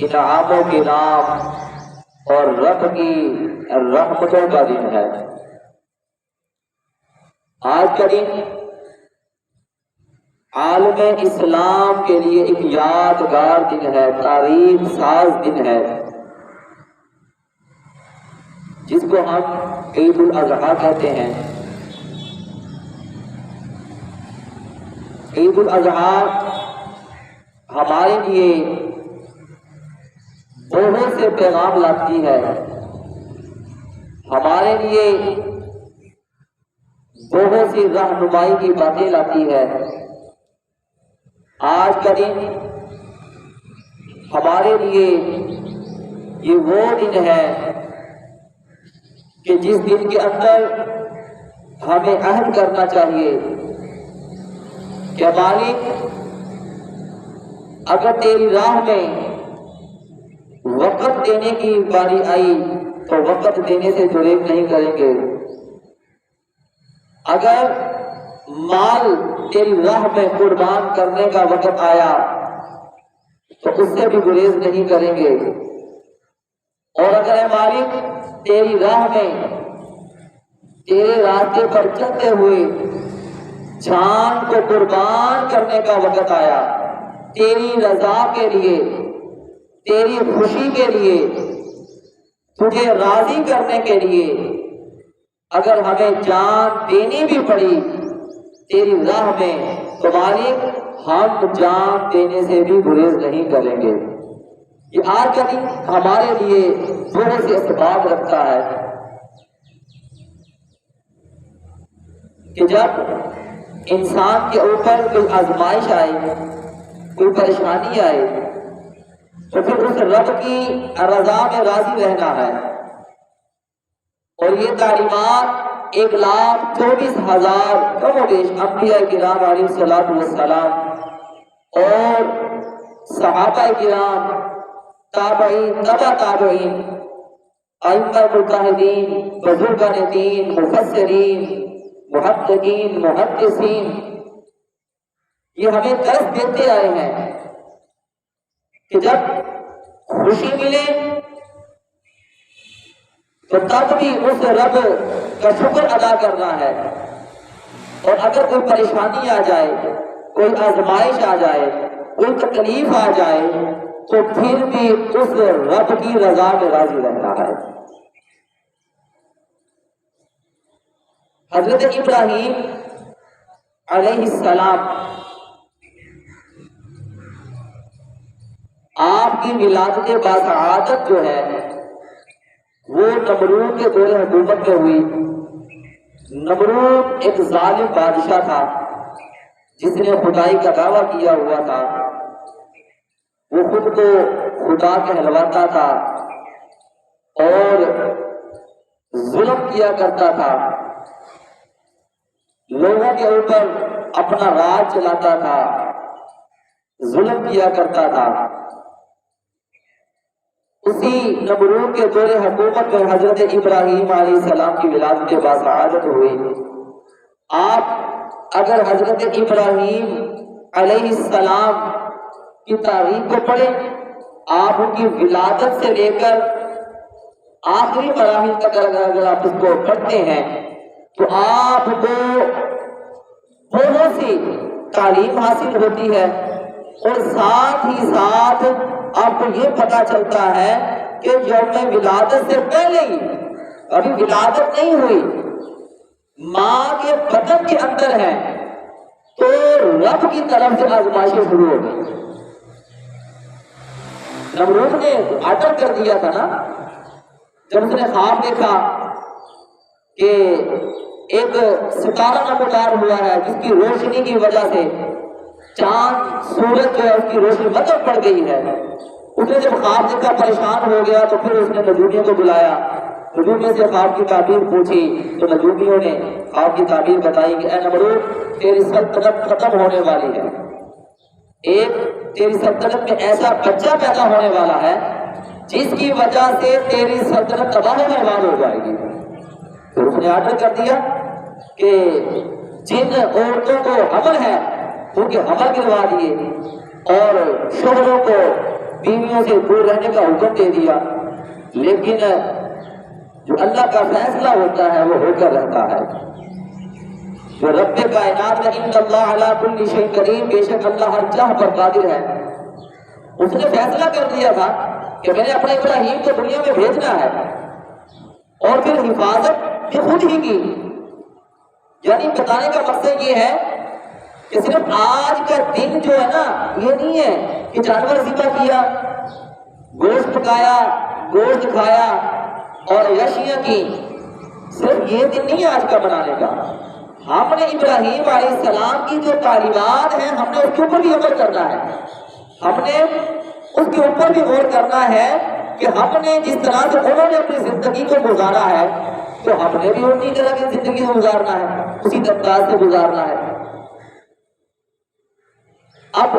انعاموں کے نام اور رب کی رحمتوں کا دن ہے۔ آج کا دن عالم اسلام کے لیے ایک یادگار دن ہے، تاریخ ساز دن ہے، جس کو ہم عید الاضحیٰ کہتے ہیں۔ عید الاضحیٰ ہمارے لیے بہت سے پیغام لاتی ہے، ہمارے لیے بہت سی رہنمائی کی باتیں لاتی ہے۔ آج کا دن ہمارے لیے یہ وہ دن ہے کہ جس دن کے اندر ہمیں عہد کرنا چاہیے کہ مالک، اگر تیری راہ میں وقت دینے کی باری آئی تو وقت دینے سے گریز نہیں کریں گے، اگر مال تیری راہ میں قربان کرنے کا وقت آیا تو اس سے بھی گریز نہیں کریں گے، اور اگر اے مالک تیری راہ میں تیرے راستے پر چلتے ہوئے جان کو قربان کرنے کا وقت آیا، تیری رضا کے لیے، تیری خوشی کے لیے، تجھے راضی کرنے کے لیے اگر ہمیں جان دینی بھی پڑی تیری راہ میں تو مالک ہم جان دینے سے بھی گریز نہیں کریں گے۔ یہ آج کا دن ہمارے لیے بہت سے اسباب رکھتا ہے کہ جب انسان کے اوپر کوئی آزمائش آئے، کوئی پریشانی آئے، تو پھر اس رب کی رضا میں راضی رہنا ہے۔ اور یہ تعلیمات 1,24,000 کم و بیش انبیاء کرام علیہ الصلوۃ والسلام اور صحابہ کرام، تابعین، تبع تابعین، ائمہ مجتہدین، بزرگان دین، مفسرین، محققین، محدثین، یہ ہمیں درس دیتے آئے ہیں کہ جب خوشی ملے تو تب بھی اس رب کا شکر ادا کرنا ہے، اور اگر کوئی پریشانی آ جائے، کوئی آزمائش آ جائے، کوئی تکلیف آ جائے تو پھر بھی اس رب کی رضا میں راضی رہنا ہے۔ حضرت ابراہیم علیہ السلام آپ کی ولادت باسعادت جو ہے وہ نمرود کے دور حکومت میں ہوئی۔ نمرود ایک ظالم بادشاہ تھا جس نے خدائی کا دعویٰ کیا ہوا تھا، وہ خود کو خدا کہلواتا تھا اور ظلم کیا کرتا تھا، لوگوں کے اوپر اپنا راج چلاتا تھا، ظلم کیا کرتا تھا۔ اسی نمرود کے دور حکومت میں حضرت ابراہیم علیہ السلام کی ولادت کے بعد سعادت ہوئی۔ آپ اگر حضرت ابراہیم علیہ السلام کی تاریخ کو پڑھیں، آپ ان کی ولادت سے لے کر آخری مراحل تک اگر آپ اس کو پڑھتے ہیں تو آپ کو بہت سی تعلیم حاصل ہوتی ہے، اور ساتھ ہی ساتھ آپ کو یہ پتا چلتا ہے کہ یوم ولادت سے پہلے ہی، ابھی ولادت نہیں ہوئی، ماں کے بطن کے اندر ہے تو رب کی طرف سے آزمائشیں شروع ہو گئی۔ نمرود نے اٹک کر دیا تھا نا، جب اس نے خواب دیکھا کہ ایک ستارہ نمودار ہوا ہے جس کی روشنی کی وجہ سے چاند سورج جو ہے اس کی روشنی مطلب پڑ گئی ہے۔ اس نے جب خواب دیکھا پریشان ہو گیا تو پھر اس نے نجومیوں کو بلایا، نجومیوں سے خواب کی تعبیر پوچھی تو نجومیوں نے خواب کی تعبیر بتائی کہ اے نمرود، تیری سلطنت ختم ہونے والی ہے، ایک تیری سلطنت میں ایسا بچہ پیدا ہونے والا ہے جس کی وجہ سے تیری سلطنت تباہ و برباد ہو جائے گی۔ پھر اس نے آرڈر کر دیا کہ جن عورتوں کو حمل ہے ان کے حمل گروا دیے اور شوہروں کو بیویوں سے دور رہنے کا حکم دے دیا، لیکن جو اللہ کا فیصلہ ہوتا ہے وہ ہو کر رہتا ہے۔ جو رب کائنات ہے ان اللہ علی کل شیء قدیر، بے شک اللہ ہر چاہ پر قادر ہے، اس نے فیصلہ کر دیا تھا کہ میں نے اپنے ابراہیم کو دنیا میں بھیجنا ہے، اور پھر حفاظت بھی خود ہی کی۔ یعنی بتانے کا مقصد یہ ہے کہ صرف آج کا دن جو ہے نا، یہ نہیں ہے کہ جانور ذبح کیا، گوشت پکایا، گوشت کھایا اور یشیاں کی، صرف یہ دن نہیں ہے آج کا منانے کا۔ ہم نے ابراہیم علیہ السلام کی جو تعلیمات ہیں ہم نے اس کے اوپر بھی عمل کرنا ہے، ہم نے اس کے اوپر بھی غور کرنا ہے کہ ہم نے جس طرح سے انہوں نے اپنی زندگی کو گزارا ہے تو ہم نے بھی انہی طرح کی زندگی کو گزارنا ہے، اسی انداز سے گزارنا ہے۔ اب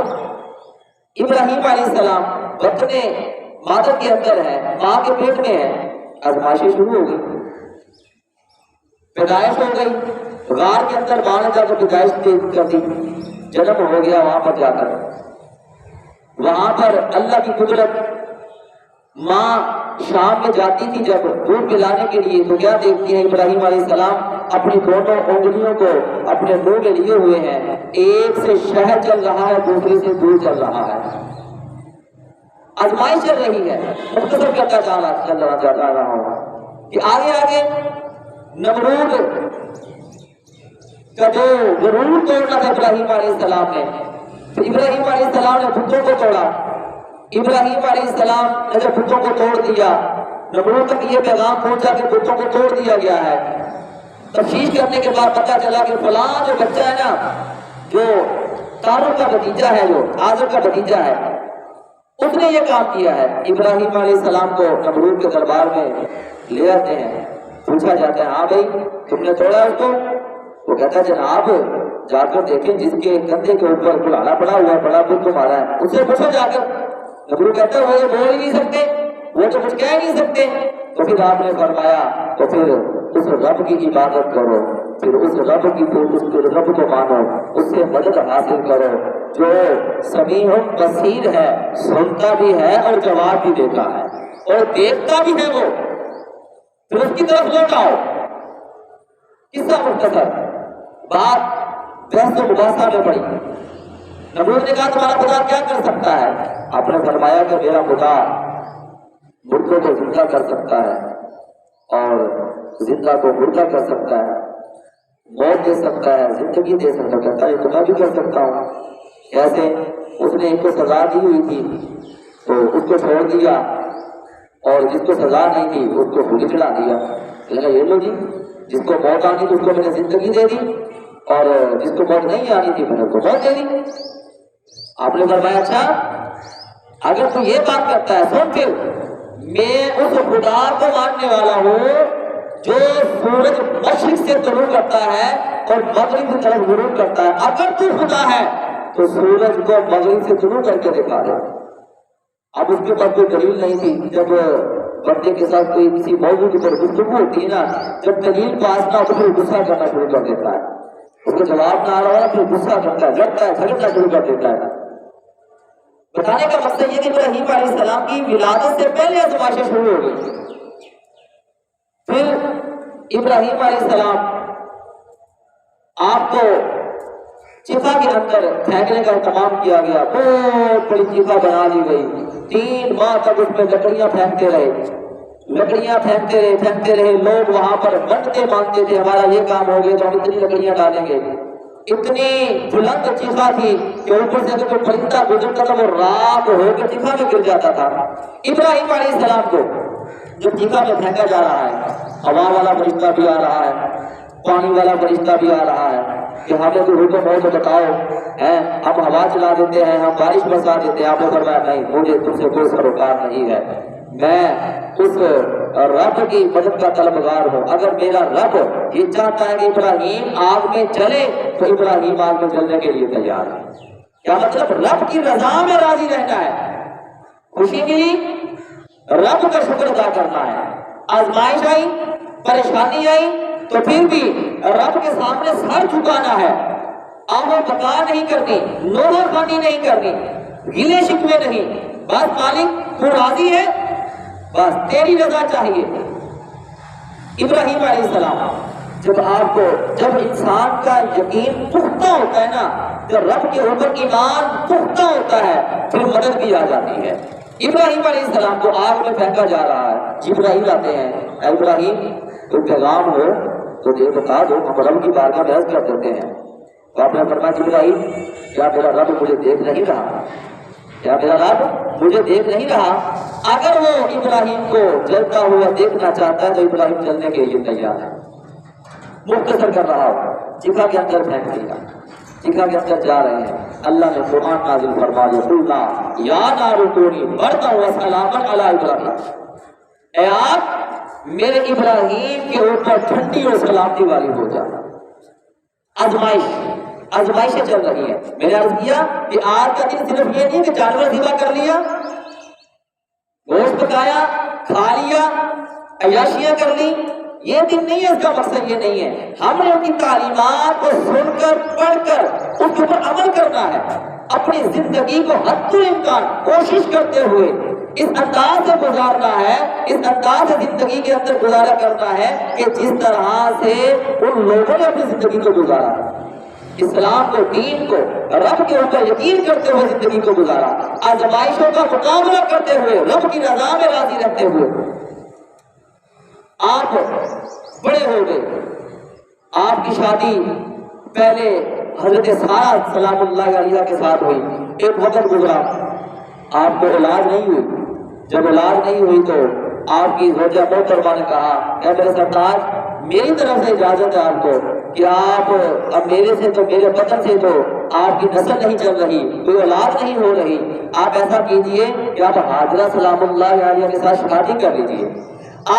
ابراہیم علیہ السلام بطن مادر کے اندر ہے، ماں کے پیٹ میں ہے، آزمائشیں شروع ہو گئی، پیدائش ہو گئی، غار کے اندر ماں نے جا کر پیدائش کر دی، جنم ہو گیا وہاں پر جا کر۔ وہاں پر اللہ کی قدرت، ماں شام میں جاتی تھی جب دودھ پلانے کے لیے تو کیا دیکھتی ہیں ابراہیم علیہ السلام اپنی دونوں انگلیوں کو اپنے منہ میں لیے ہوئے ہیں، ایک سے شہد چل رہا ہے دوسری سے دودھ چل رہا ہے، آزمائش چل رہی ہے۔ مختصر کرتا چل رہا ہوں کہ آگے آگے نمرود کا جو ضرور توڑنا تھا ابراہیم علیہ السلام نے، تو ابراہیم علیہ السلام نے بتوں کو توڑا۔ ابراہیم علیہ السلام نے جب بتوں کو توڑ دیا، نمرود تک یہ پیغام پہنچا کہ بتوں کو توڑ دیا گیا ہے۔ تفتیش کرنے کے بعد پتہ چلا کہ فلاں جو بچہ ہے نا، جو تاروں کا بھتیجا ہے، جو آزر کا بھتیجا ہے، اس نے یہ کام کیا ہے۔ ابراہیم علیہ السلام کو نمرود کے دربار میں لے آتے ہیں، پوچھا جاتا ہے ہاں بھائی تم نے توڑا اس کو؟ وہ کہتا ہے جناب جا کر دیکھیں جس کے کندھے کے اوپر کلاڑا پڑا ہوا ہے، بڑا بت تمہارا ہے، اسے پوچھو جا کر۔ نمرود کہتا ہے وہ یہ بول ہی نہیں سکتے، وہ تو کچھ کہہ نہیں سکتے۔ تو پھر آپ نے فرمایا تو پھر اس رب کی عبادت کرو، پھر اس رب کو مانو، اس سے مدد حاصل کرو جو سمیع بصیر ہے، سنتا بھی ہے اور جواب بھی دیتا ہے اور دیکھتا بھی ہے وہ، پھر اس کی طرف لوٹ آؤ۔ قصہ مختصر، بات بحث و مباحثہ میں پڑی۔ نمرود نے کہا تمہارا خدا کیا کر سکتا ہے؟ آپ نے فرمایا کہ میرا خدا مردوں کو زندہ کر سکتا ہے اور زندہ کو مردہ کر سکتا ہے، موت دے سکتا ہے، زندگی دے سکتا ہے، یہ تو میں بھی کر سکتا ہوں۔ کیسے؟ اس نے ایک کو سزا دی ہوئی تھی تو اس کو چھوڑ دیا، اور جس کو سزا نہیں تھی اس کو گولی چلا دیا۔ کہا یہ لو جی، جس کو موت آنی تھی اس کو میں نے زندگی دے دی، اور جس کو موت نہیں آنی تھی میں نے اس کو موت دے دی۔ آپ نے فرمایا اچھا اگر تو یہ بات کرتا ہے سن، پھر میں اس خدا کو ماننے والا ہوں جو سورج مشرق سے طلوع کرتا ہے اور مغرب کی طرف غروب کرتا ہے۔ اگر تو خدا ہے تو سورج کو مغرب سے طلوع کر کے دکھا دے۔ اب اس کے پاس کوئی دلیل نہیں تھی۔ جب بندے کے ساتھ کوئی کسی موضوع کی طرف گفتگو ہوتی ہے نا، جب دلیل پاس نہ تو پھر غصہ کرنا شروع کر دیتا ہے، اس کو جواب نہ آ رہا ہے پھر غصہ کرتا ہے، لڑتا ہے، جھگڑنا شروع کر دیتا ہے۔ بتانے کا مقصد یہ کہ ابراہیم علیہ السلام کی ولادت سے پہلے آزمائشیں شروع ہو گئی۔ پھر ابراہیم علیہ السلام آپ کو چفا کے اندر پھینکنے کا اہتمام کیا گیا، بہت بڑی چفا بنا لی گئی، 3 ماہ تک اس میں لکڑیاں پھینکتے رہے۔ لوگ وہاں پر منتیں مانگتے تھے ہمارا یہ کام ہو گیا تو ہم اتنی لکڑیاں ڈالیں گے۔ اتنی بلند چیخا تھی کہ اوپر سے اگر کوئی پرندہ گزرتا تھا وہ رات ہو کے چیخا میں گر جاتا تھا۔ ابراہیم علیہ السلام کو جو چیخا میں پھینکا جا رہا ہے، ہوا والا فرشتہ بھی آ رہا ہے، پانی والا فرشتہ بھی آ رہا ہے کہ ہمیں تو حکم ہو تو بتاؤ، ہم ہوا چلا دیتے ہیں، ہم بارش برسا دیتے ہیں۔ آپ نے فرمایا نہیں، مجھے تم سے کوئی سروکار نہیں ہے، میں اس رب کی مدد کا طلبگار ہوں۔ اگر میرا رب یہ چاہتا ہے کہ ابراہیم آگ میں جلے تو ابراہیم آگ میں جلنے کے لیے تیار ہے۔ کیا مطلب؟ رب کی رضا میں راضی رہنا ہے، خوشی ملی رب کا شکر ادا کرنا ہے۔ آزمائش آئی، پریشانی آئی تو پھر بھی رب کے سامنے سر جھکانا ہے، آہ و بکا نہیں کرنی، نوحہ خوانی نہیں کرنی، گلے شکوے نہیں، بس مالک تو راضی ہے، بس تیری رضا چاہیے۔ ابراہیم علیہ السلام جب انسان کا یقین پختہ ہوتا ہے نا، جب رب کے اوپر ایمان پختہ ہوتا ہے پھر مدد بھی آ جاتی ہے۔ ابراہیم علیہ السلام کو آگ میں پھینکا جا رہا ہے، جبرائیل آتے ہیں، اے ابراہیم کوئی پیغام ہو تو یہ بتا دو، ہم رب کی بارگاہ میں عرض کر دیتے ہیں۔ تو آپ نے فرمایا جبرائیل کیا میرا رب مجھے دیکھ نہیں رہا؟ کیا میرا رب مجھے دیکھ نہیں رہا؟ اگر وہ ابراہیم کو جلتا ہوا دیکھنا چاہتا ہے تو ابراہیم چلنے کے لیے تیار ہے۔ مختصر کر رہا ہوں، جگہ کے اندر پھینک دیا، جگہ کے اندر جا رہے ہیں۔ اللہ نے قرآن نازل فرما دیا، قلنا یا نار کونی بردا وسلاما علی ابراہیم، اے آگ میرے ابراہیم کے اوپر ٹھنڈی اور سلامتی والی ہو جانا۔ آزمائشیں چل رہی ہیں۔ میں نے عرض کیا کہ آج کا دن صرف یہ نہیں کہ جانور ذبح کر لیا، گوشت پکایا، کھا لیا، عیاشیاں کر لی، یہ دن نہیں ہے، اس کا مقصد یہ نہیں ہے۔ ہم نے ان کی تعلیمات کو سن کر پڑھ کر اس کے اوپر عمل کرنا ہے، اپنی زندگی کو حد الامکان کوشش کرتے ہوئے اس انداز سے گزارنا ہے، اس انداز سے زندگی کے اندر گزارا کرنا ہے کہ جس طرح سے ان لوگوں نے اپنی زندگی کو گزارا، اسلام کو، دین کو، رب کے اوپر یقین کرتے ہوئے زندگی کو گزارا، آزمائشوں کا مقابلہ کرتے ہوئے، رب کی رضا میں راضی رہتے ہوئے۔ آپ بڑے ہو گئے، آپ کی شادی پہلے حضرت سارہ سلام اللہ علیہ کے ساتھ ہوئی، ایک وقت گزرا، آپ کو اولاد نہیں ہوئی۔ جب اولاد نہیں ہوئی تو آپ کی زوجہ محترمہ نے کہا اے میرے سرتاج، میری طرف سے اجازت ہے آپ کو کہ آپ اب میرے سے تو، میرے بدن سے تو آپ کی نسل نہیں چل رہی، کوئی اولاد نہیں ہو رہی، آپ ایسا کیجئے کہ آپ حاجرہ سلام اللہ علیہ کے ساتھ شادی کر لیجئے۔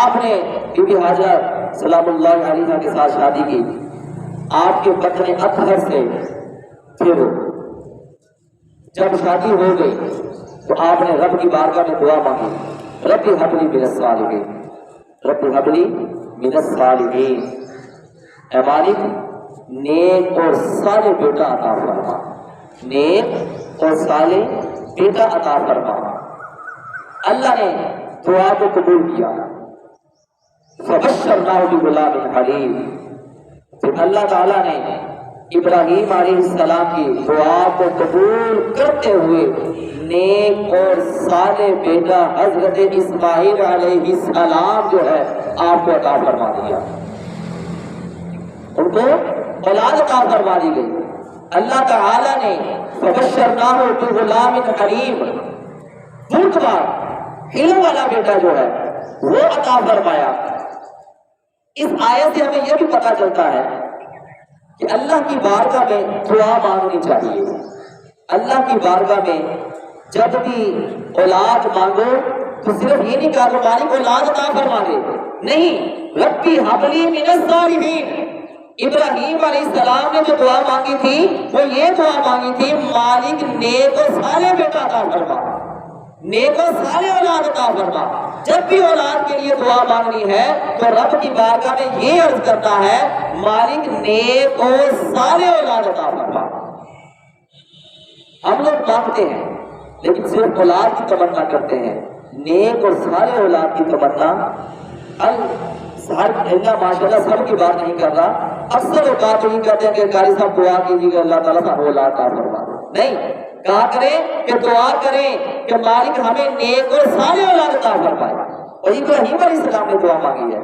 آپ نے بی بی حاجرہ سلام اللہ علیہ کے ساتھ شادی کی۔ آپ کے بطن اطہر سے پھر جب شادی ہو گئی تو آپ نے رب کی بارگاہ میں دعا مانگی، رب ہب لی من الصالحین، رب ہب لی من الصالحین، اے مالک نیک اور صالح بیٹا عطا فرما، نیک اور صالح بیٹا عطا فرما۔ اللہ نے دعا کو قبول کیا، فبشرناہ بغلام حلیم۔ پھر اللہ تعالیٰ نے ابراہیم علیہ السلام کی دعا کو قبول کرتے ہوئے نیک اور صالح بیٹا حضرت اسماعیل علیہ السلام جو ہے آپ کو عطا فرما دیا، ان کو اولاد عطا فرما دی گئی۔ اللہ تعالیٰ نے فبشرناہ بغلام حلیم، بردبار علم والا بیٹا جو ہے وہ عطا فرمایا۔ اس آیت سے ہمیں یہ بھی پتہ چلتا ہے کہ اللہ کی بارگاہ میں دعا مانگنی چاہیے۔ اللہ کی بارگاہ میں جب بھی اولاد مانگو تو صرف یہ نہیں کہا کہ مالک اولاد عطا فرما دے، نہیں، ربی ہب لی من الصالحین۔ ابراہیم علیہ السلام نے جو دعا مانگی تھی وہ یہ دعا مانگی تھی، مالک نیک و صالح بیٹا عطا فرما، نیک و صالح اولاد عطا فرما۔ جب بھی اولاد کے لیے دعا مانگنی ہے تو رب کی بارگاہ میں یہ عرض کرتا ہے، مالک نیک و صالح اولاد عطا فرما۔ ہم لوگ مانگتے ہیں لیکن صرف اولاد کی تمنا کرتے ہیں، نیک اور صالح اولاد کی تمنا اللہ ماشاءاللہ سب کی بات نہیں کر رہا، اکثر اوقات یہ کہتے ہیں کہ قاری صاحب دعا کیجیے کہ اللہ تعالیٰ صاحب اولاد عطا فرما دے، نہیں، کہا کریں کہ دعا کریں کہ مالک ہمیں نیک اور صالح اولاد عطا فرمائے۔ اور ابراہیم علیہ السلام نے دعا مانگی ہے،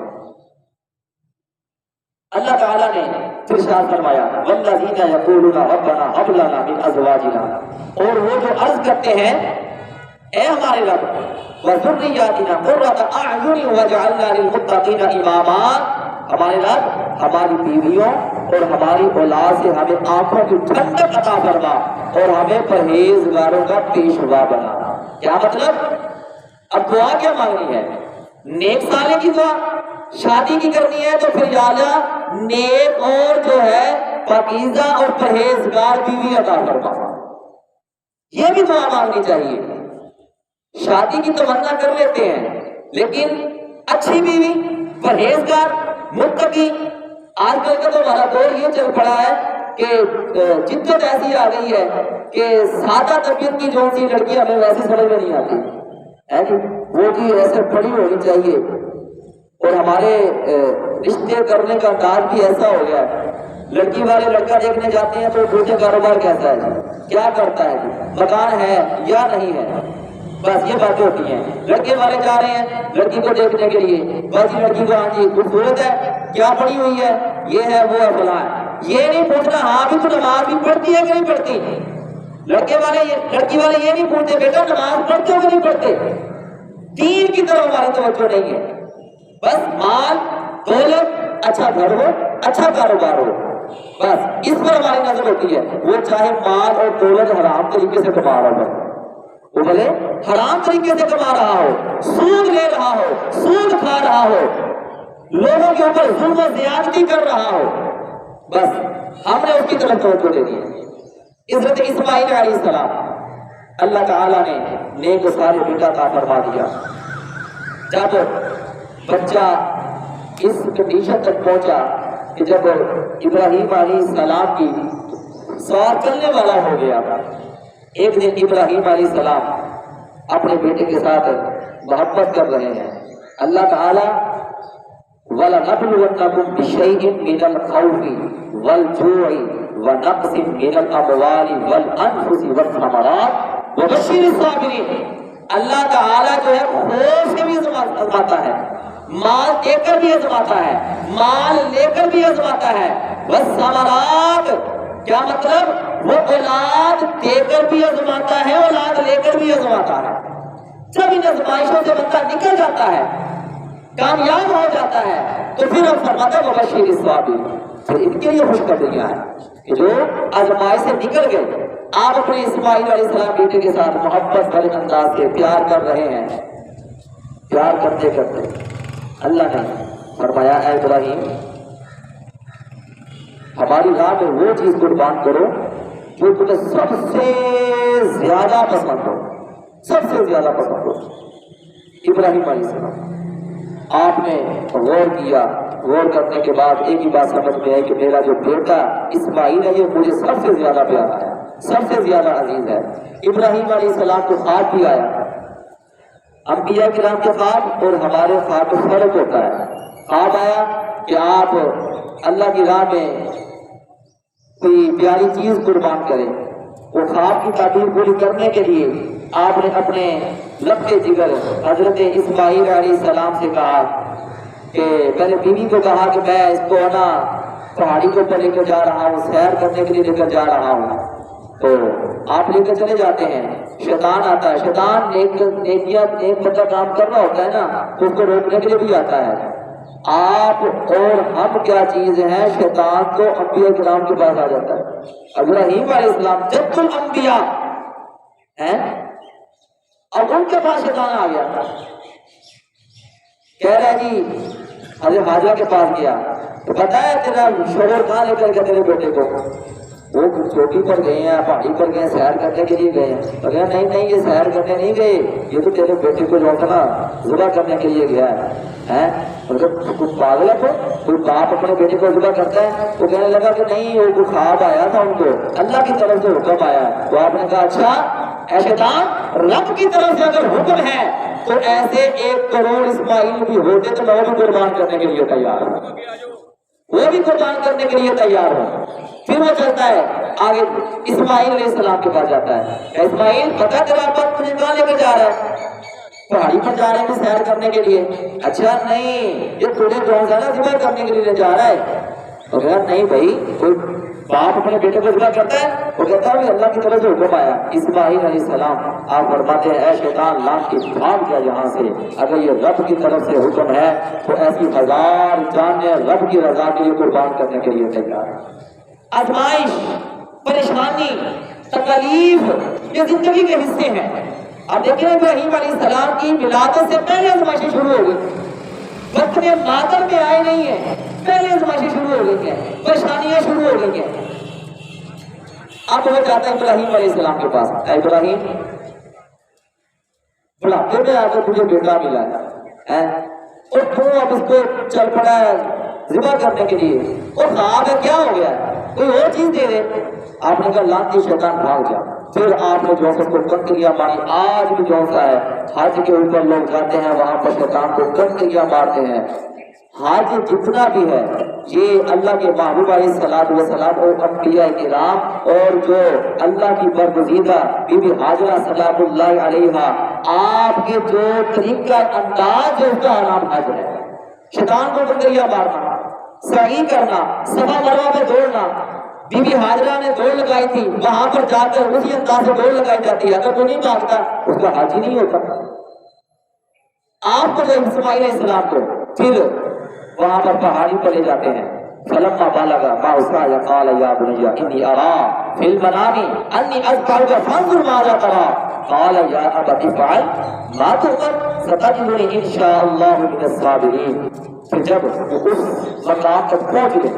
اللہ تعالیٰ نے پھر ارشاد فرمایا والذین یقولون ربنا هب لنا من ازواجنا، اور وہ جو عرض کرتے ہیں اے ہمارے رب وذریاتنا قرۃ اعین واجعلنا للمتقین اماما، ہمارے رب ہماری بیویوں اور ہماری اولاد سے ہمیں آنکھوں کی ٹھنڈک عطا فرما اور ہمیں پرہیزگاروں کا پیشوا بنا۔ کیا مطلب؟ اب دعا کیا مانگنی ہے؟ نیک صالح کی دعا، شادی کی کرنی ہے تو پھر یا اللہ نیک اور جو ہے پاکیزہ اور پرہیزگار بیوی عطا فرما، یہ بھی دعا مانگنی چاہیے۔ شادی کی تمنا کر لیتے ہیں لیکن اچھی بیوی، پرہیزگار، متقی۔ آج کل کا تو ہمارا دور یہ چل پڑا ہے کہ جدت ایسی آ گئی ہے کہ سادہ طبیعت کی جو سی لڑکی ہمیں ویسی سمجھ میں نہیں آتی ہے کہ وہ بھی ایسے پڑھی ہونی چاہیے. اور ہمارے رشتے کرنے کا انداز بھی ایسا ہو گیا ہے. لڑکی والے لڑکا دیکھنے جاتے ہیں تو پوچھے کاروبار کیسا ہے جی, کیا کرتا ہے جی, مکان ہے یا نہیں ہے, بس یہ باتیں ہوتی ہیں. لڑکے والے جا رہے ہیں لڑکی کو دیکھنے کے لیے, بس یہ لڑکی کو ہاں جی خوبصورت ہے, کیا پڑھی ہوئی ہے, یہ ہے وہ ہے فلاں ہے. یہ نہیں پوچھنا ہاں بھی تو نماز بھی پڑھتی ہے کہ نہیں پڑھتی. لڑکے والے لڑکی والے یہ نہیں پوچھتے بیٹا نماز پڑھتے ہو کہ نہیں پڑھتے. دین کی طرف ہماری توجہ نہیں ہے. بس مال دولت, اچھا گھر ہو, اچھا کاروبار ہو, بس اس پر ہماری نظر ہوتی ہے. وہ چاہے مال اور دولت حرام طریقے سے کما رہا ہو, وہ بھلے حرام طریقے سے کما رہا ہو, سود لے رہا ہو, سود کھا رہا ہو, لوگوں کے اوپر ظلم و زیادتی کر رہا ہو, بس ہم نے اس کی طرف توجہ دے دی. حضرت اسماعیل علیہ السلام اللہ تعالیٰ نے نیک و صالح بیٹا عطا فرما دیا. جب بچہ اس کنڈیشن تک پہنچا کہ جب ابراہیم علیہ السلام کی 100 چلنے والا ہو گیا, ایک دن ابراہیم علیہ السلام اپنے بیٹے کے ساتھ محبت کر رہے ہیں. اللہ تعالیٰ وَلَنَبْلُوَنَّكُمْ بِشَيْءٍ مِّنَ الْخَوْفِ وَالْجُوعِ وَنَقْصٍ مِّنَ الْأَمْوَالِ وَالْأَنفُسِ وَالثَّمَرَاتِ وَبَشِّرِ الصَّابِرِينَ. اللہ تعالیٰ جو ہے خوف سے بھی آزماتا ہے, مال دے کر بھی آزماتا ہے, مال لے کر بھی آزماتا ہے. وَالثَّمَرَاتِ کیا مطلب, وہ اولاد دے کر بھی آزماتا ہے, اولاد لے کر بھی آزماتا ہے. جب ان آزمائشوں سے بندہ نکل جاتا ہے, کامیاب ہو جاتا ہے, تو پھر اب فرماتا ہے وبشر الصابرین. پھر ان کے لیے خوشخبریاں ہیں کہ جو آزمائش سے نکل گئے. آپ اپنے اسماعیل علیہ السلام بیٹے کے ساتھ محبت بھرے انداز سے پیار کر رہے ہیں. پیار کرتے کرتے اللہ نے فرمایا اے ابراہیم ہماری راہ میں وہ چیز قربان کرو جو تمہیں سب سے زیادہ پسند ہو, سب سے زیادہ پسند ہو. ابراہیم علیہ السلام آپ نے غور کیا, غور کرنے کے بعد ایک ہی بات سمجھ میں آئی کہ میرا جو بیٹا اسماعیل ہے یہ مجھے سب سے زیادہ پیارا ہے, سب سے زیادہ عزیز ہے. ابراہیم علیہ السلام کو خواب بھی آیا. انبیاء کرام کے خواب اور ہمارے خواب میں فرق ہوتا ہے. خواب آیا کہ آپ اللہ کی راہ میں کوئی پیاری چیز قربان کریں. وہ خواب کی تعبیر پوری کرنے کے لیے آپ نے اپنے لب کے جگر حضرت اسماعیل علیہ السلام سے کہا کہ میں نے بیوی کو کہا کہ میں اس کو نا پہاڑی کے اوپر لے کر جا رہا ہوں, سیر کرنے کے لیے لے کر جا رہا ہوں. تو آپ لے کر چلے جاتے ہیں, شیطان آتا ہے. شیطان ایک بندہ کام کر رہا ہوتا ہے نا, تو اس کو روکنے کے لیے بھی آتا ہے. آپ اور ہم کیا چیز ہیں, شیطان تو انبیاء کرام کے پاس آ جاتا ہے. ابراہیم علیہ السلام جد الانبیاء ہیں, اب ان کے پاس شیطان آ گیا. کہہ رہا جی حضرت حاجرہ کے پاس گیا تو بتایا تیرا شوہر کہاں لے کر گیا تیرے بیٹے کو. وہ چوٹی پر گئے ہیں, پہاڑی پر گئے ہیں, سیر کرنے کے لیے گئے ہیں. تو کہا نہیں نہیں یہ سیر کرنے نہیں گئے, یہ تو تیرے بیٹے کو جو نا ذبح کرنے کے لیے گیا ہے. کوئی پاگل ہے, کوئی باپ اپنے بیٹے کو ذبح کرتا ہے. وہ کہنے لگا کہ نہیں وہ کوئی خواب آیا تھا ان کو, اللہ کی طرف سے حکم آیا. تو آپ نے کہا اچھا اے شیطان رب کی طرف سے اگر حکم ہے تو ایسے 1 کروڑ اسماعیل بھی ہوتے تو میں بھی قربان کرنے کے لیے تیار ہوں, وہ بھی قربان کرنے کے لیے تیار ہوں. پھر وہ چلتا ہے آگے اسماعیل علیہ السلام کے پاس جاتا ہے. اسماعیل پتہ تیرا ابا تجھے کہاں لے کر جا رہا ہے؟ پہاڑی پر جا رہے ہیں سیر کرنے کے لیے. اچھا نہیں یہ تجھے کون سا نا ذبح کرنے کے لیے جا رہا ہے. تو کہا نہیں بھائی کوئی باپ اپنے بیٹے کو ذبح کرتا ہے, وہ کہتا ہے اللہ کی طرف سے حکم آیا. اسماعیل علیہ السلام آپ فرماتے ہیں اے شیطان لعنت کی بھاگ جا یہاں سے, اگر یہ رب کی طرف سے حکم ہے تو ایسی 1000 جانیں رب کی رضا کے لیے قربان کرنے کے لیے تیار ہے. آزمائش, پریشانی, تکلیف یہ زندگی کے حصے ہیں. اب دیکھیں ابراہیم علیہ السلام کی ولادت سے پہلے آزمائشیں شروع ہو گئی. وقت میں مادر میں آئے نہیں ہیں, پہلے آزمائشیں شروع ہو گئی ہیں, پریشانیاں شروع ہو گئی ہیں. اب وہ جاتا ہے ابراہیم علیہ السلام کے پاس. اے ابراہیم بڑھاپے میں آ کر تجھے بیٹا ملا ہے اور تو اب اس کو چل پڑا ہے ذبح کرنے کے لیے. اور خواب ہے کیا ہو گیا ہے؟ کوئی اور چیز دے دے. آپ نے کہا لانتی شیطان بھاگ جا. پھر آپ نے جوسف کو کنکریاں ماری. آج بھی جوسا ہے حج کے اوپر لوگ جاتے ہیں وہاں پر شیطان کو کنکریاں مارتے ہیں. حج جتنا بھی ہے یہ اللہ کے محبوب علیہ الصلوۃ والسلام اور انبیاء کرام اور جو اللہ کی برگزیدہ بی بی ہاجرہ سلام اللہ علیہا آپ کے جو طریقہ انداز ہے اس کا نام حج ہے. شیطان کو کنکریاں مارنا، سعی کرنا، صفا مروہ پہ دوڑنا. بی بی ہاجرہ نے دوڑ لگائی تھی، وہاں پر جا کر اسی انداز سے دوڑ لگائی جاتی ہے. اگر وہ نہیں مانگتا اس کا حج ہی نہیں ہوتا. آپ کو جب اسماعیل علیہ السلام کو پھر وہاں پر پہاڑی پر لے جاتے ہیں. فلما بالغ معه السعي قال يا بني اني ارى في المنام اني اذبحك فانظر ماذا ترى قال يا ابت افعل ما تؤمر ستجدني ان شاء الله من الصابرين. پھر جب اس مقام تک پہنچ گئے،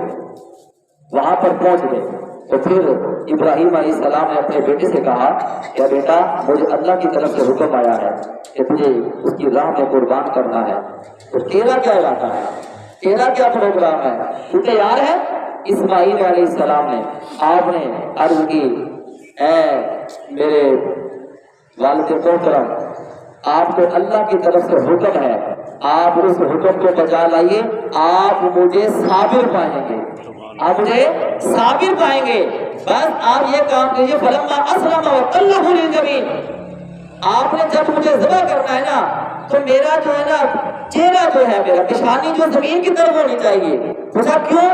وہاں پر پہنچ گئے، تو پھر ابراہیم علیہ السلام نے اپنے بیٹے سے کہا کہ بیٹا مجھے اللہ کی طرف سے حکم آیا ہے کہ تجھے اس کی راہ میں قربان کرنا ہے. تو تیرا کیا ارادہ ہے، تیرا کیا پروگرام ہے، تو تیار ہے؟ اسماعیل علیہ السلام نے آپ نے عرض کی اے میرے والد محترم آپ کو اللہ کی طرف سے حکم ہے، آپ اس حکم کو بجا لائیے، آپ مجھے صابر پائیں گے، آپ مجھے صابر پائیں گے. بس آپ یہ کام کیجیے فلما اسلم وتلہ للجبین. آپ نے جب مجھے ذبح کرنا ہے نا تو میرا جو ہے نا چہرہ جو ہے میرا پیشانی جو زمین کی طرف ہونی چاہیے. پوچھا کیوں؟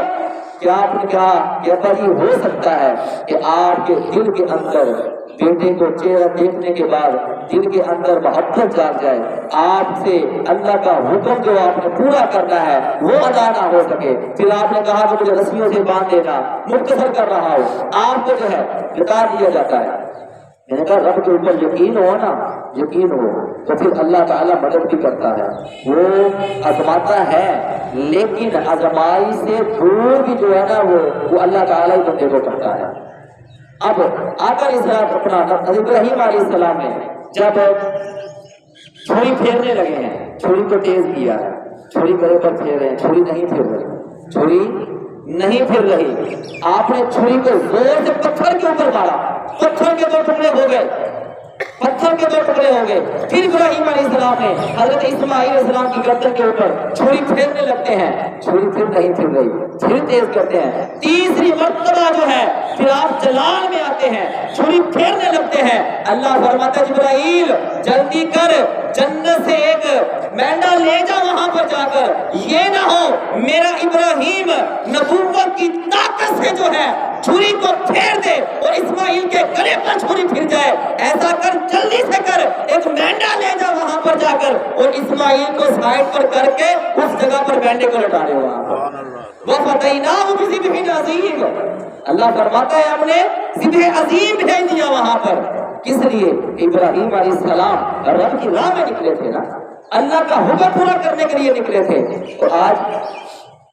کیا آپ نے کہا کہ ابا یہ ہو سکتا ہے کہ آپ کے دل کے اندر بیٹے کو چہرہ دیکھنے کے بعد دل کے اندر محبت جاگ جائے، آپ سے اللہ کا حکم جو آپ نے پورا کرنا ہے وہ ادا نہ ہو سکے. پھر آپ نے کہا کہ مجھے رسیوں سے باندھ دینا، مختصر کر رہا ہوں، آپ کو جو ہے بتا دیا جاتا ہے. میں نے کہا رب کے اوپر یقین ہو نا، یقین ہو تو پھر اللہ تعالیٰ مدد بھی کرتا ہے، وہ آزماتا ہے لیکن آزمائی سے دور بھی جو ہے نا وہ اللہ تعالیٰ ہی بندے کو کرتا ہے. اب آقا اپنا ابراہیم علیہ السلام نے جب چھری پھیرنے لگے ہیں، چھری کو تیز کیا ہے، چھری گلے پر پھیر رہے ہیں، چھری نہیں پھیر رہی، چھری نہیں پھر رہی. آپ نے چھری کو زور سے پتھر کے اوپر مارا، پتھر کے 2 ٹکڑے ہو گئے، پتھر کے 2 ٹکڑے ہو گئے. پھر ابراہیم علیہ السلام نے حضرت اسماعیل علیہ السلام کی گردن کے اوپر چھری پھیرنے لگتے ہیں، چھری پھر نہیں پھر رہی، پھر تیز کرتے ہیں. تیسری مرتبہ جو ہے پھر آپ جلال میں آتے ہیں، چھری پھیرنے لگتے ہیں. اللہ فرماتا ہے جبرائیل جلدی کر، جنت سے ایک مینڈا لے جا، وہاں پر جا کر یہ نہ ہو میرا ابراہیم نبوت کی طاقت سے جو ہے چھری کو پھیر دے اور اسماعیل کے گلے پر چھری پھر جائے. ایسا کر، جلدی سے کر، ایک مینڈا لے جا وہاں پر جا کر اور اسماعیل کو سائڈ پر کر کے اس جگہ پر مینڈے کو لٹا دے. وہاں پر وَفَدَيْنَاهُ بِذِبْحٍ عَظِيمٍ. اللہ فرماتا ہے ہم نے ذبح عظیم بھیج دیا وہاں پر. کس لیے؟ ابراہیم علیہ السلام رب کی راہ میں نکلے تھے نا، اللہ کا حکم پورا کرنے کے لیے نکلے تھے. تو آج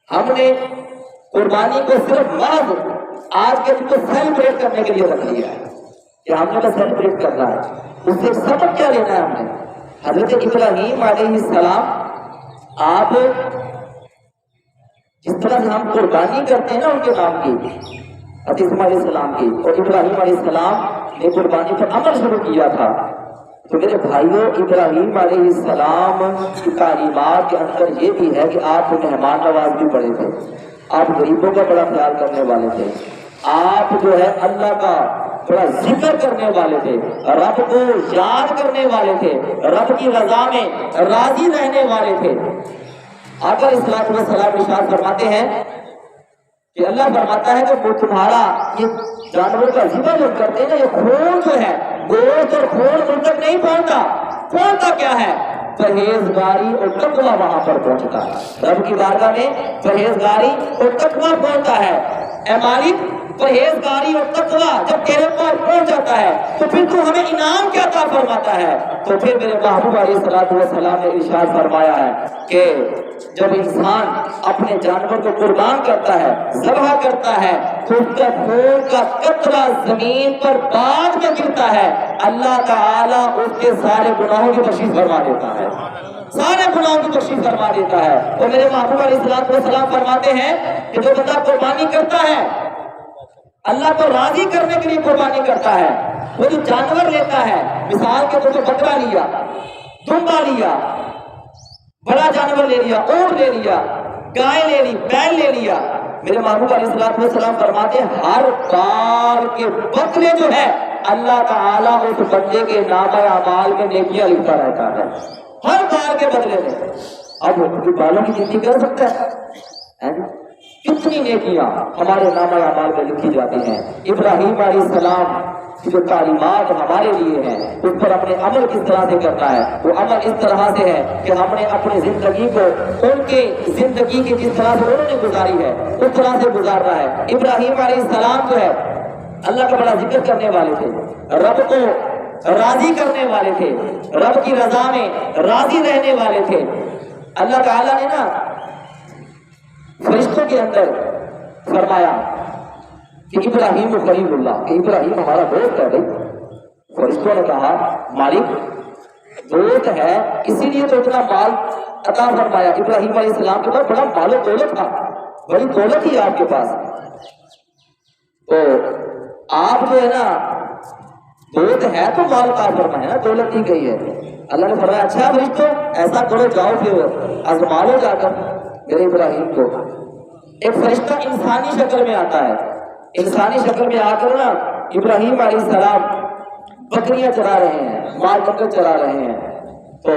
ہم نے قربانی کو صرف محض آج کے دن کو سیلیبریٹ کرنے کے لیے رکھ لیا ہے کہ ہم نے بس سیلیبریٹ کرنا ہے. اس سے سبق کیا لینا ہے ہم نے؟ حضرت ابراہیم علیہ السلام آپ جس طرح سے ہم قربانی کرتے ہیں نا ان کے نام کی، حضرت اسماعیل علیہ السلام کی، اور ابراہیم علیہ السلام نے قربانی پر عمل شروع کیا تھا. تو میرے بھائیوں ابراہیم علیہ السلام کی تعلیمات کے اندر یہ بھی ہے کہ آپ مہمان نواز بھی بڑے تھے، آپ غریبوں کا بڑا خیال کرنے والے تھے، آپ جو ہے اللہ کا بڑا ذکر کرنے والے تھے، رب کو یاد کرنے والے تھے، رب کی رضا میں راضی رہنے والے تھے. آقا الصلوۃ والسلام ارشاد فرماتے ہیں کہ اللہ فرماتا ہے کہ وہ تمہارا یہ جانور کا ذبح جو کرتے ہیں نا، یہ خون جو ہے گوشت اور خون ان تک نہیں پہنچتا. پہنچتا کیا ہے؟ پرہیزگاری اور تقویٰ وہاں پر پہنچتا ہے. رب کی بارگاہ میں پرہیزگاری اور تقویٰ پہنچتا ہے. اے مالک پرہیزگاری اور تقویٰ جب تیرے پاس پہنچ جاتا ہے تو پھر تو ہمیں انعام کیا عطا فرماتا ہے. تو پھر میرے محبوب علیہ الصلوۃ والسلام نے ارشاد فرمایا ہے کہ جب انسان اپنے جانور کو قربان کرتا ہے، ذبح کرتا ہے، تو اس کا خون کا قطرہ زمین پر بعد میں گرتا ہے، اللہ تعالیٰ اس کے سارے گناہوں کی بخشش فرما دیتا ہے، سارے گناہوں کی بخشش فرما دیتا ہے. اور میرے محبوب علیہ السلام فرماتے ہیں کہ جو بندہ قربانی کرتا ہے اللہ کو راضی کرنے کے لیے قربانی کرتا ہے. وہ جو جانور لیتا ہے، مثال کے طور پر بکرا لیا، دمبا لیا، بڑا جانور لے لیا، اونٹ لے لیا، گائے لے لی، بیل لے لیا، میرے محبوب علیہ السلام فرماتے ہیں ہر بال کے بدلے جو ہے اللہ تعالیٰ اس بندے کے نامہ اعمال میں نیکیاں لکھتا رہتا ہے، ہر بال کے بدلے میں. اب بالوں کی گنتی کر سکتا ہے؟ کتنی نیکیاں ہمارے نامہ اعمال میں لکھی جاتی ہیں. ابراہیم علیہ السلام کی جو تعلیمات ہمارے لیے ہیں اس پر ہم نے عمل کس طرح سے کرنا ہے. وہ عمل اس طرح سے ہے کہ ہم نے اپنی زندگی کو ان کے زندگی کی جس طرح سے انہوں نے گزاری ہے اس طرح سے گزارنا ہے. ابراہیم علیہ السلام جو ہے اللہ کا بڑا ذکر کرنے والے تھے، رب کو راضی کرنے والے تھے، رب کی رضا میں راضی رہنے والے تھے. اللہ تعالیٰ نے نا فرشتوں کے اندر فرمایا کہ ابراہیم خلیل اللہ، کہ ابراہیم ہمارا دوست ہے. بھائی فرشتوں نے کہا مالک دوست ہے اسی لیے تو اتنا مال عطا فرمایا. ابراہیم علیہ السلام کے پاس بڑا مال و دولت تھا، بڑی دولت ہی آپ کے پاس. تو آپ جو ہے نا دوست ہے تو مال عطا فرمایا نا، دولت دی گئی ہے. اللہ نے فرمایا اچھا فرشتوں ایسا کرو، جاؤ پھر آزما لو جا کر میرے ابراہیم کو. ایک فرشتہ انسانی شکل میں آتا ہے، انسانی شکل میں آ کر نا ابراہیم علیہ السلام بکریاں چرا رہے ہیں، مال بکر چرا رہے ہیں. تو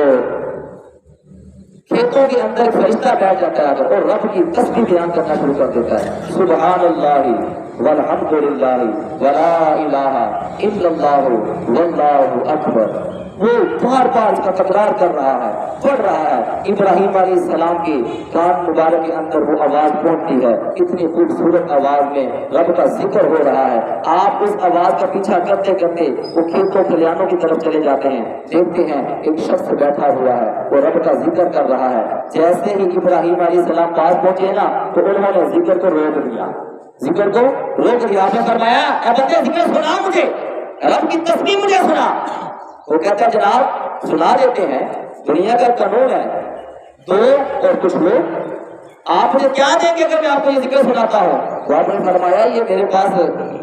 کھیتوں کے اندر فرشتہ بیٹھ جاتا ہے اور رب کی تسبیح بیان کرنا شروع کر دیتا ہے. سبحان اللہ والحمد للہ ولا الہ الا اللہ واللہ اکبر. وہ بار بار اس کا تکرار کر رہا ہے، پڑھ رہا ہے. ابراہیم علیہ السلام کی کان مبارک کے اندر وہ آواز پہنچتی ہے، اتنی خوبصورت آواز میں رب کا ذکر ہو رہا ہے. آپ اس آواز کا پیچھا کرتے کرتے وہ کھیتوں کھلیانوں کی طرف چلے جاتے ہیں، دیکھتے ہیں ایک شخص بیٹھا ہوا ہے، وہ رب کا ذکر کر رہا ہے. جیسے ہی ابراہیم علیہ السلام پاس پہنچے نا تو انہوں نے ذکر کو روک دیا، ذکر کو روک دیا. آپ نے فرمایا اے بندے ذکر سنا مجھے، رب کی تسبیح مجھے سنا. وہ کہتا ہے جناب سنا دیتے ہیں، دنیا کا قانون ہے دو اور کچھ لوگ، آپ مجھے کیا دیں گے اگر میں آپ کو یہ ذکر سناتا ہوں؟ تو آپ نے فرمایا یہ میرے پاس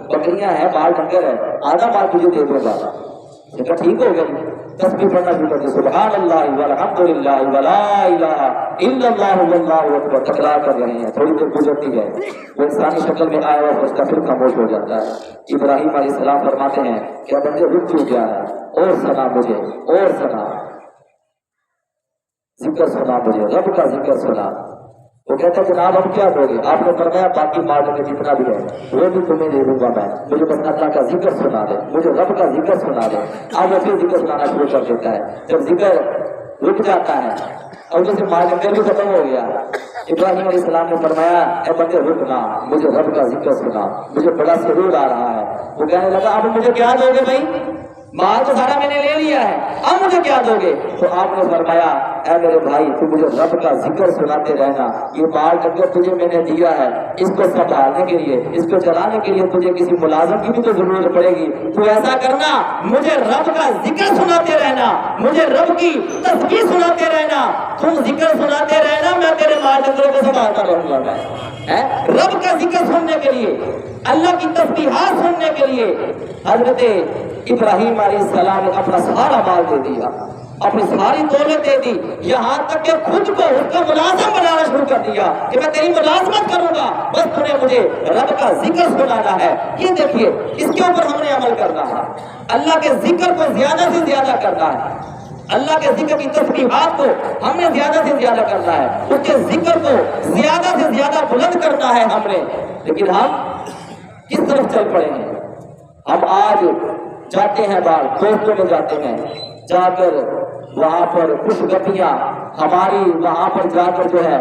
بکریاں ہیں، مال ڈنگر ہے، آدھا مال تجھے دے دوں گا. کہا ٹھیک ہو گئی. تسبیح پڑھنا شروع کر دی، سبحان اللہ والحمد للہ ولا الہ الا اللہ واللہ اکبر. تکرار کر رہے ہیں، تھوڑی دیر گزرتی ہے، وہ انسانی شکل میں آیا ہوا فرشتہ پھر خاموش ہو جاتا ہے. ابراہیم علیہ السلام فرماتے ہیں کہ بندے رک کیوں گیا ہے، اور سنا مجھے، اور سنا ذکر سنا مجھے، رب کا ذکر سنا. وہ کہتا ہے جناب اب کیا دو گے؟ آپ نے فرمایا باقی مال میں جتنا بھی ہے وہ بھی تمہیں دے دوں گا میں، مجھے بس اللہ کا ذکر سنا دے، مجھے رب کا ذکر سنا دے. اب وہ پھر ذکر سنانا شروع کر دیتا ہے. جب ذکر رک جاتا ہے اور جیسے مال ڈنگر بھی ختم ہو گیا، ابراہیم علیہ السلام نے فرمایا اے بندے رکنا، مجھے رب کا ذکر سنا، مجھے بڑا سرور آ رہا ہے. وہ کہنے لگا اب مجھے کیا دو گے بھائی، مال تو سارا میں نے لے لیا ہے، اب مجھے کیا دو گے؟ تو آپ نے فرمایا اے میرے بھائی تو مجھے رب کا ذکر سناتے رہنا. یہ مال ڈنگر تجھے میں نے دیا ہے، اس کو سنبھالنے کے لیے، اس کو چلانے کے لیے تجھے کسی ملازم کی بھی تو ضرورت پڑے گی. تو ایسا کرنا مجھے رب کا ذکر سناتے رہنا، مجھے رب کی تسبیح سناتے رہنا. تم ذکر سناتے رہنا، میں تیرے مال ڈنگروں کو سنبھالتا رہوں گا. میں رب کا ذکر سننے کے لیے، اللہ کی تسبیحات سننے کے لیے حضرت ابراہیم علیہ السلام نے اپنا سارا مال دے دیا، اپنی ساری دولت دے دی، یہاں تک کہ خود کو اس کا ملازم بنانا شروع کر دیا کہ میں تیری ملازمت کروں گا، بس تمہیں مجھے رب کا ذکر سنانا ہے. یہ دیکھیے اس کے اوپر ہم نے عمل کرنا ہے، اللہ کے ذکر کو زیادہ سے زیادہ کرنا ہے، اللہ کے ذکر کی تسبیحات کو ہم نے زیادہ سے زیادہ کرنا ہے، اس کے ذکر کو زیادہ سے زیادہ بلند کرنا ہے ہم نے. لیکن ہم کس طرف چل پڑے ہیں؟ ہم آج جاتے ہیں باہر، دوستوں میں جاتے ہیں، جا کر وہاں پر خوش گپیاں ہماری وہاں پر جا کر جو ہے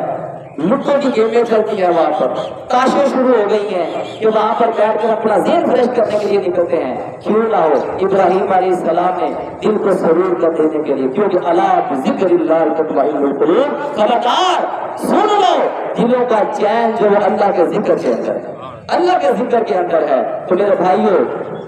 لٹوں کی گیمیں چلتی ہیں، وہاں پر تاشیں شروع ہو گئی ہیں کہ وہاں پر بیٹھ کر اپنا ذہن فریش کرنے کے لیے نکلتے ہیں. کیوں نہ ہو ابراہیم علیہ السلام نے دل کو سرور کر دینے کے لیے، کیونکہ الا بذکر اللہ تطمئن القلوب، خبردار سن لو دلوں کا چین جو اللہ کے ذکر کے اندر ہے، اللہ کے ذکر کے اندر ہے. تو میرے بھائیوں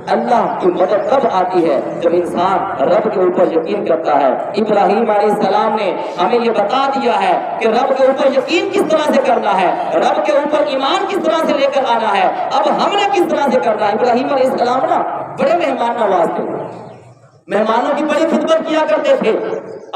اللہ کی مدد کب آتی ہے؟ جب انسان رب کے اوپر یقین کرتا ہے۔ ابراہیم علیہ السلام نے ہمیں یہ بتا دیا ہے کہ رب کے اوپر یقین کس طرح سے کرنا ہے، رب کے اوپر ایمان کس طرح سے لے کر آنا ہے۔ اب ہم نے کس طرح سے کرنا ہے؟ ابراہیم علیہ السلام نا بڑے مہمان نواز تھے، مہمانوں کی بڑی خدمت کیا کرتے تھے۔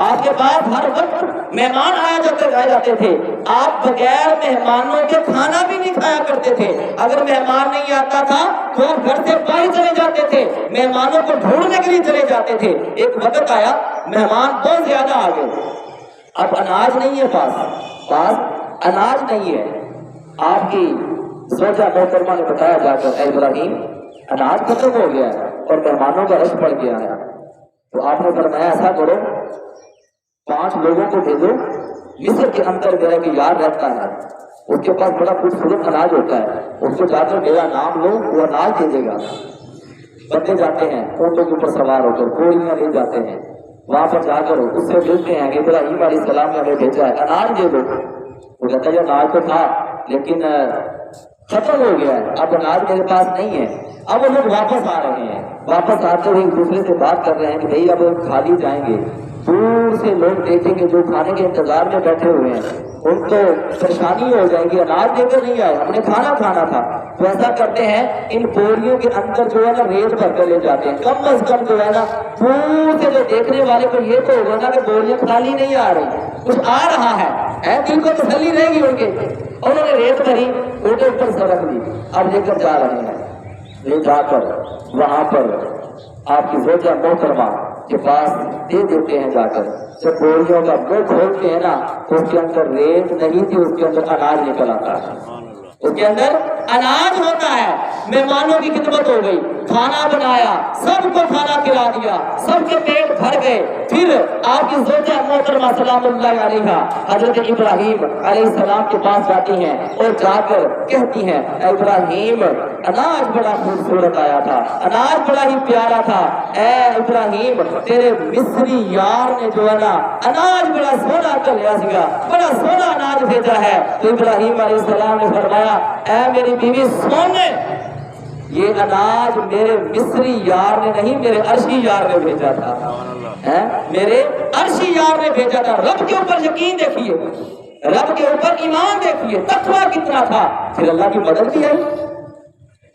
آپ کے پاس ہر وقت مہمان آیا جاتے تھے، آپ بغیر مہمانوں کے کھانا بھی نہیں کھایا کرتے تھے۔ اگر مہمان نہیں آتا تھا تو آپ گھر سے باہر چلے جاتے تھے، مہمانوں کو ڈھونڈنے کے لیے چلے جاتے تھے۔ ایک وقت آیا مہمان بہت زیادہ آ گئے، اب اناج نہیں ہے، پاس اناج نہیں ہے۔ آپ کی زوجہ محترمہ نے بتایا جا کر، اے ابراہیم اناج ختم ہو گیا ہے اور مہمانوں کا رش پڑ گیا ہے۔ تو آپ نے فرمایا ایسا کرو 5 لوگوں کو بھیجو، مصر کے اندر میرا کہ یار رہتا ہے، اس کے پاس بڑا خوبصورت اناج ہوتا ہے، اس کو جا کر میرا نام لو، وہ اناج دے دے گا۔ بندے جاتے ہیں اونٹوں کے اوپر سوار ہو کر، گھوڑیاں لے جاتے ہیں، وہاں پر جا کر اس سے ملتے ہیں کہ ابراہیم علیہ السلام نے ہمیں بھیجا ہے، اناج دے دو۔ وہ کہتا ہے اناج تو تھا لیکن ختم ہو گیا ہے، اب اناج میرے پاس نہیں ہے۔ اب وہ لوگ واپس آ رہے ہیں، واپس آتے ہوئے ایک دوسرے سے بات کر رہے ہیں کہ بھئی اب خالی جائیں گے۔ دور سے لوگ دیکھیں گے جو کھانے کے انتظار میں بیٹھے ہوئے ہیں، ان کو پریشانی ہو جائے گی، اناج لے کر نہیں آئے، ہم نے کھانا کھانا تھا۔ تو ایسا کرتے ہیں ان بوریوں کے اندر جو ہے نا ریت بھر کر لے جاتے ہیں، کم از کم جو ہے نا دور سے جو دیکھنے والے کو یہ تو ہوگا نا کہ بوریاں خالی نہیں آ رہی، کچھ آ رہا ہے، دل کو تسلی رہے گی ان کے۔ انہوں نے ریت بھری، اونٹے اوپر سرک لی، اب لے کر جا رہے ہیں۔ لے جا کر وہاں پر آپ کی زوجہ محترمہ کے پاس دے دیتے ہیں۔ جا کر جب بوریوں کا منہ کھولتے ہیں نا تو اس کے اندر ریت نہیں تھی، اس کے اندر اناج نکل آتا ہے، اس کے اندر اناج ہوتا ہے۔ مہمانوں کی خدمت ہو گئی، کھانا بنایا، سب کو کھانا کھلا دیا، سب کے پیٹ بھر گئے۔ پھر آپ کی زوجہ محترمہ سلام اللہ علیہا حضرت ابراہیم علیہ السلام کے پاس جاتی ہیں اور جا کر کہتی ہیں، اے ابراہیم اناج بڑا خوبصورت آیا تھا، اناج بڑا ہی پیارا تھا، اے ابراہیم تیرے مصری یار نے جو ہے نا اناج بڑا سونا کر لیا سکا، بڑا سونا اناج بھیجا ہے۔ تو ابراہیم علیہ السلام نے فرمایا، اے میری بیوی سونے، یہ اناج میرے مصری یار نے نہیں، میرے عرشی یار نے بھیجا تھا، میرے عرشی یار نے بھیجا تھا۔ رب کے اوپر یقین دیکھیے، رب کے اوپر ایمان دیکھیے، تقویٰ کتنا تھا۔ پھر اللہ کی مدد بھی آئی۔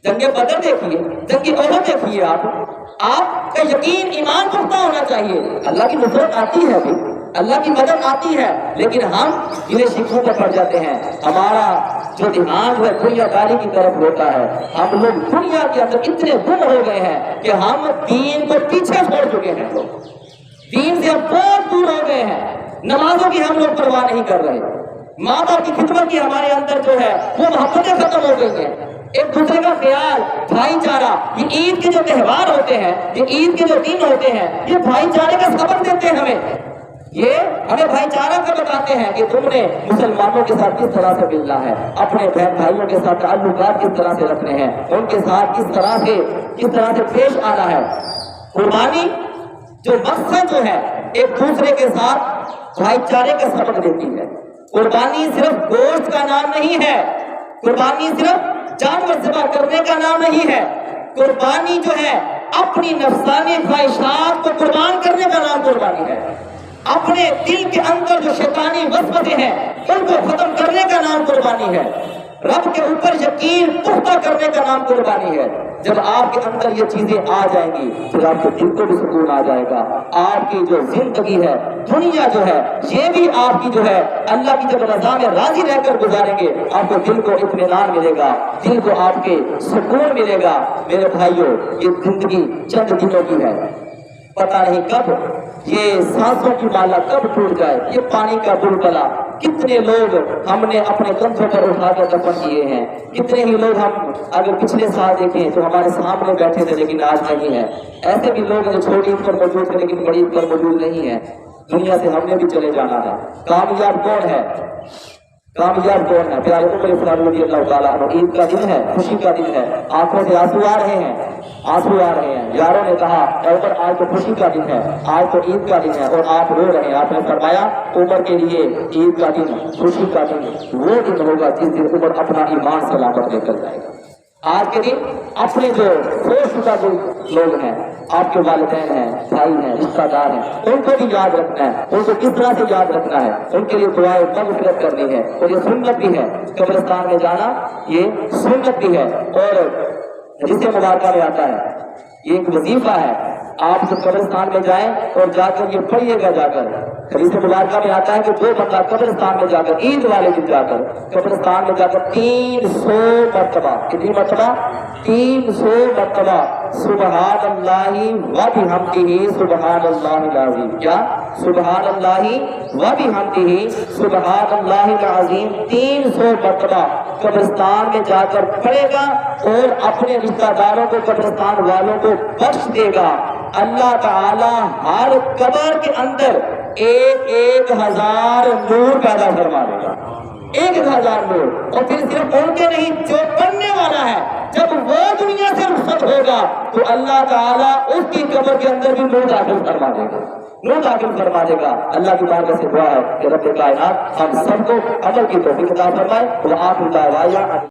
جنگ بدر دیکھیے، جنگ احد دیکھیے، آپ کا یقین ایمان پختہ ہونا چاہیے۔ اللہ کی نصرت آتی ہے ابھی، اللہ کی مدد آتی ہے، لیکن ہم انہیں شکووں پر پڑ جاتے ہیں۔ ہمارا جو دھیان ہے دنیا داری کی طرف ہوتا ہے، ہم لوگ دنیا کے اندر اتنے گم ہو گئے ہیں کہ ہم دین کو پیچھے چھوڑ چکے ہیں، لوگ دین سے بہت دور ہو گئے ہیں۔ نمازوں کی ہم لوگ پرواہ نہیں کر رہے، ماں باپ کی خدمت کی ہمارے اندر جو ہے وہ محبتیں ختم ہو گئی ہیں۔ ایک دوسرے کا خیال، بھائی چارہ، یہ عید کے جو تہوار ہوتے ہیں، یہ عید کے جو دن ہوتے ہیں، یہ بھائی چارے کا سبق دیتے ہیں ہمیں، یہ ہمیں بھائی چارہ کا بتاتے ہیں کہ تم نے مسلمانوں کے ساتھ کس طرح سے ملنا ہے، اپنے بہن بھائیوں کے ساتھ تعلقات کس طرح سے رکھنے ہیں، ان کے ساتھ کس طرح سے پیش آنا ہے۔ قربانی جو مقصد جو ہے ایک دوسرے کے ساتھ بھائی چارے کا سبق دیتی ہے۔ قربانی صرف گوشت کا نام نہیں ہے، قربانی صرف جانور ذبح کرنے کا نام نہیں ہے، قربانی جو ہے اپنی نفسانی خواہشات کو قربان کرنے کا نام قربانی ہے، اپنے دل کے اندر جو شیطانی وسوسے ہیں ان کو ختم کرنے کا نام قربانی ہے، رب کے اوپر یقین پختہ کرنے کا نام قربانی ہے۔ جب آپ کے اندر یہ چیزیں آ جائیں گی پھر آپ کے دل کو بھی سکون آ جائے گا، آپ کی جو زندگی ہے، دنیا جو ہے، یہ بھی آپ کی جو ہے اللہ کی جب رضا میں راضی رہ کر گزاریں گے، آپ کو دل کو اطمینان ملے گا، دل کو آپ کے سکون ملے گا۔ میرے بھائیوں، یہ زندگی چند دنوں کی ہے، پتہ نہیں کب یہ سانسوں کی مالا کب ٹوٹ جائے، یہ پانی کا بلبلا کتنے لوگ ہم نے اپنے کندھوں پر اٹھا کر دفن کیے ہیں، کتنے ہی لوگ ہم اگر پچھلے سال دیکھیں تو ہمارے سامنے بیٹھے تھے لیکن آج نہیں ہے، ایسے بھی لوگ جو چھوٹی عید پر موجود تھے لیکن بڑی عید پر موجود نہیں ہے۔ دنیا سے ہم نے بھی چلے جانا ہے۔ کامیاب کون ہے؟ کامیاب کون ہے؟ پیارے عمر اسلام رضی اللہ تعالیٰ عنہ، عید کا دن ہے، خوشی کا دن ہے، آنکھوں سے آنسو آ رہے ہیں، آنسو آ رہے ہیں۔ یاروں نے کہا عمر آج تو خوشی کا دن ہے، آج تو عید کا دن ہے اور آپ رو رہے ہیں۔ آپ نے فرمایا عمر کے لیے عید کا دن، خوشی کا دن وہ دن ہوگا جس دن عمر اپنا ایمان سلامت لے کر جائے گا۔ آج کے دن اپنے جو شدہ لوگ ہیں، آپ کے والدین ہیں، بھائی ہیں، رشتہ دار ہیں، ان کو بھی یاد رکھنا ہے، ان کو کس طرح سے یاد رکھنا ہے، ان کے لیے دعائیں مغفرت کرنی ہے، اور یہ سنت بھی ہے قبرستان میں جانا، یہ سنت بھی ہے، اور جسے مبارکہ میں آتا ہے، یہ ایک وظیفہ ہے۔ آپ جب قبرستان میں جائیں اور جا کر یہ پڑھیے گا، جا کر حدیث مبارکہ میں آتا ہے کہ جو بندہ قبرستان میں جا کر عید والے دن جا کر قبرستان میں جا کر 300 مرتبہ، کتنی مرتبہ؟ 300 مرتبہ سبحان اللہ و بحمدہ سبحان اللہ العظیم، کیا؟ سبحان اللہ و بحمدہ سبحان اللہ العظیم 300 مرتبہ قبرستان میں جا کر پڑھے گا اور اپنے رشتہ داروں کو، قبرستان والوں کو بخش دے گا، اللہ تعالی ہر قبر کے اندر 1000 نور پیدا فرما دے گا، 1000 نور۔ اور پھر صرف ان کے نہیں، جو پڑھنے والا ہے جب وہ دنیا سے رخصت ہوگا تو اللہ تعالیٰ اس کی قبر کے اندر بھی نور داخل فرما دے گا، نور داخل فرما دے گا۔ اللہ کی بارگاہ سے دعا ہے کہ رب کائنات ہم سب کو عمل کی توفیق عطا فرمائے۔ وآخر دعوانا